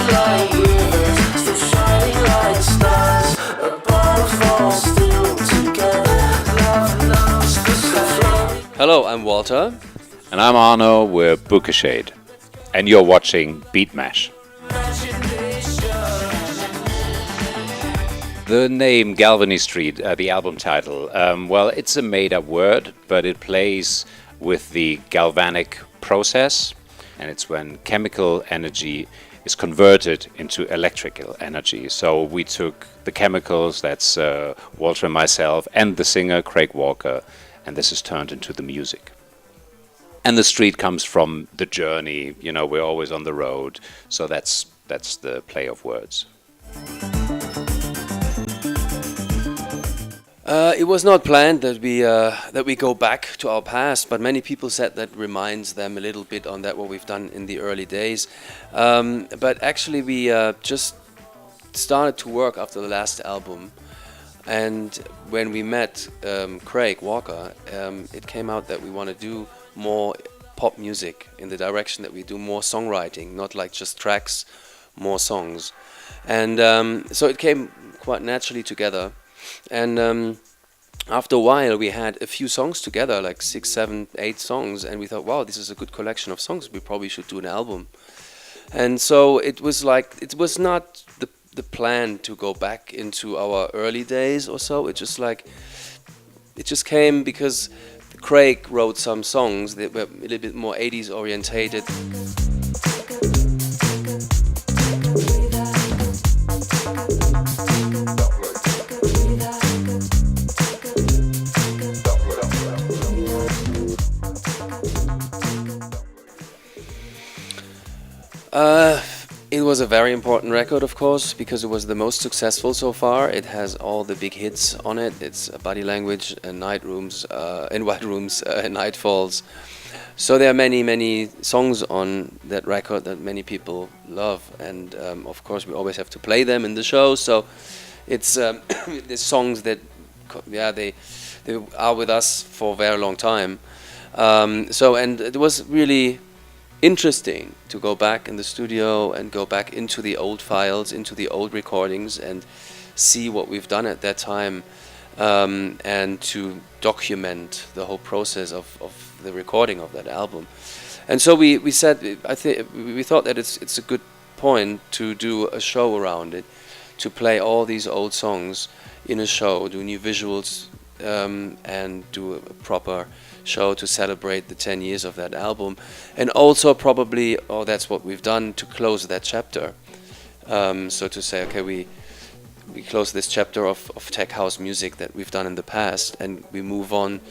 like rivers, still shining like stars. Above all, still together. Love, love, still flowing. Hello, I'm Walter. And I'm Arno, we're Booka, and you're watching beatMash. The name Galvany Street, the album title, well, it's a made-up word, but it plays with the galvanic process, and it's when chemical energy is converted into electrical energy. So we took the chemicals, that's Walter and myself, and the singer Craig Walker, and this is turned into the music. And the street comes from the journey, you know, we're always on the road, so that's the play of words. It was not planned that we go back to our past, but many people said that reminds them a little bit on that what we've done in the early days. But actually, we just started to work after the last album, and when we met Craig Walker, it came out that we want to do more pop music in the direction that we do more songwriting, not like just tracks, more songs, and so it came quite naturally together. And after a while, we had a few songs together, like 6, 7, 8 songs, and we thought, wow, this is a good collection of songs. We probably should do an album. And so it was like, it was not the plan to go back into our early days or so. It just came because Craig wrote some songs that were a little bit more 80s orientated. It was a very important record, of course, because it was the most successful so far. It has all the big hits on it. It's Body Language, Night Rooms, and White Rooms, Nightfalls. So there are many, many songs on that record that many people love, and of course we always have to play them in the show. So it's the songs that, yeah, they are with us for a very long time. And it was really interesting to go back in the studio and go back into the old files, into the old recordings, and see what we've done at that time, and to document the whole process of the recording of that album. And so we said, we thought that it's a good point to do a show around it, to play all these old songs in a show, do new visuals, and do a proper show to celebrate the 10 years of that album, and also probably, that's what we've done to close that chapter. So to say, okay, we close this chapter of tech house music that we've done in the past, and we move on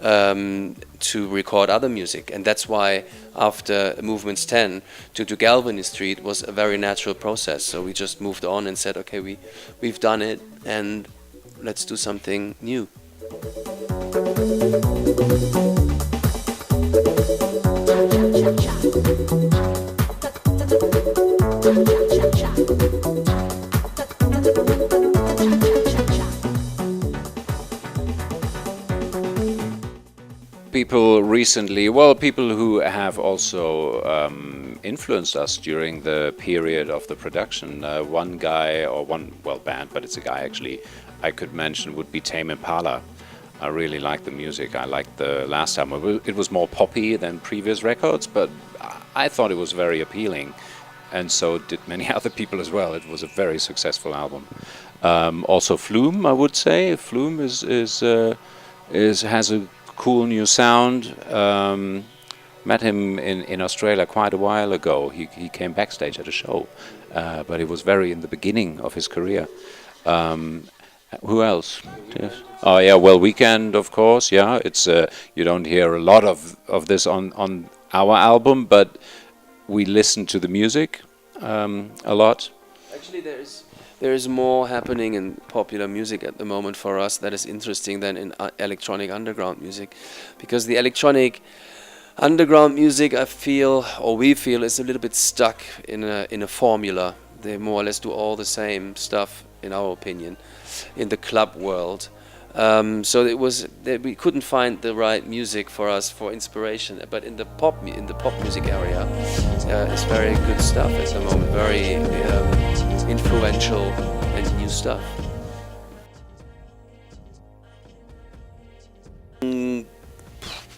to record other music. And that's why after Movements 10 to Galvany Street was a very natural process. So we just moved on and said, okay, we've done it, and let's do something new. People who have also influenced us during the period of the production. One guy, or band, but it's a guy actually, I could mention would be Tame Impala. I really like the music. I liked the last album. It was more poppy than previous records, but I thought it was very appealing, and so did many other people as well. It was a very successful album. Also Flume, I would say. Flume has a cool new sound. Met him in Australia quite a while ago. He came backstage at a show, but it was very in the beginning of his career. Who else? Yes. Oh yeah, well, Weekend, of course. Yeah, it's you don't hear a lot of this on our album, but we listen to the music a lot. Actually, there is more happening in popular music at the moment for us that is interesting than in electronic underground music, because the electronic underground music, I feel, or we feel, is a little bit stuck in a formula. They more or less do all the same stuff, in our opinion, in the club world. So it was that we couldn't find the right music for us for inspiration. But in the pop music area, it's very good stuff at the moment. Very influential and new stuff.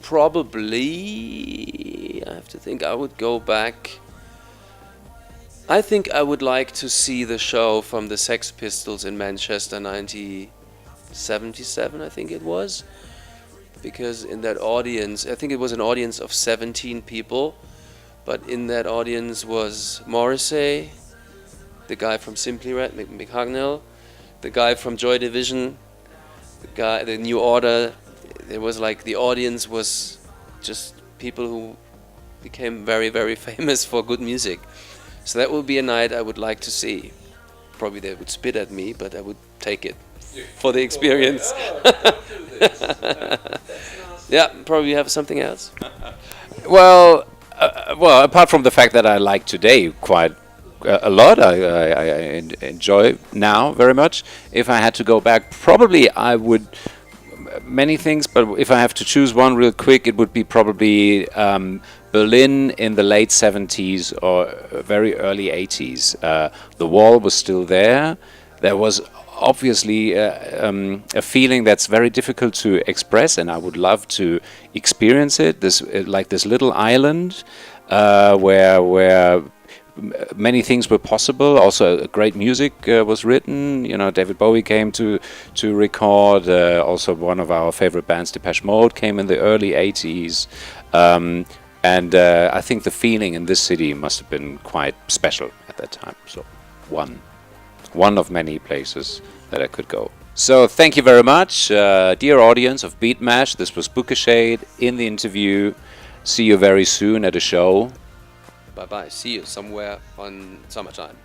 Probably, I have to think. I would go back. I think I would like to see the show from the Sex Pistols in Manchester, 1977, I think it was. Because in that audience, I think it was an audience of 17 people, but in that audience was Morrissey, the guy from Simply Red, Mick Hucknall, the guy from Joy Division, the New Order. It was like the audience was just people who became very, very famous for good music. So that would be a night I would like to see. Probably they would spit at me, but I would take it for the experience. Yeah, probably you have something else. Well, apart from the fact that I like today quite a lot, I enjoy now very much. If I had to go back, probably I would many things, but if I have to choose one real quick, it would be probably Berlin in the late 70s or very early 80s. The wall was still there. There was obviously a feeling that's very difficult to express, and I would love to experience it. This like this little island where many things were possible. Also, great music was written. You know, David Bowie came to record. Also, one of our favorite bands, Depeche Mode, came in the early 80s. And I think the feeling in this city must have been quite special at that time. So, one of many places that I could go. So, thank you very much, dear audience of beatMash. This was Booka Shade in the interview. See you very soon at a show. Bye bye. See you somewhere on summertime.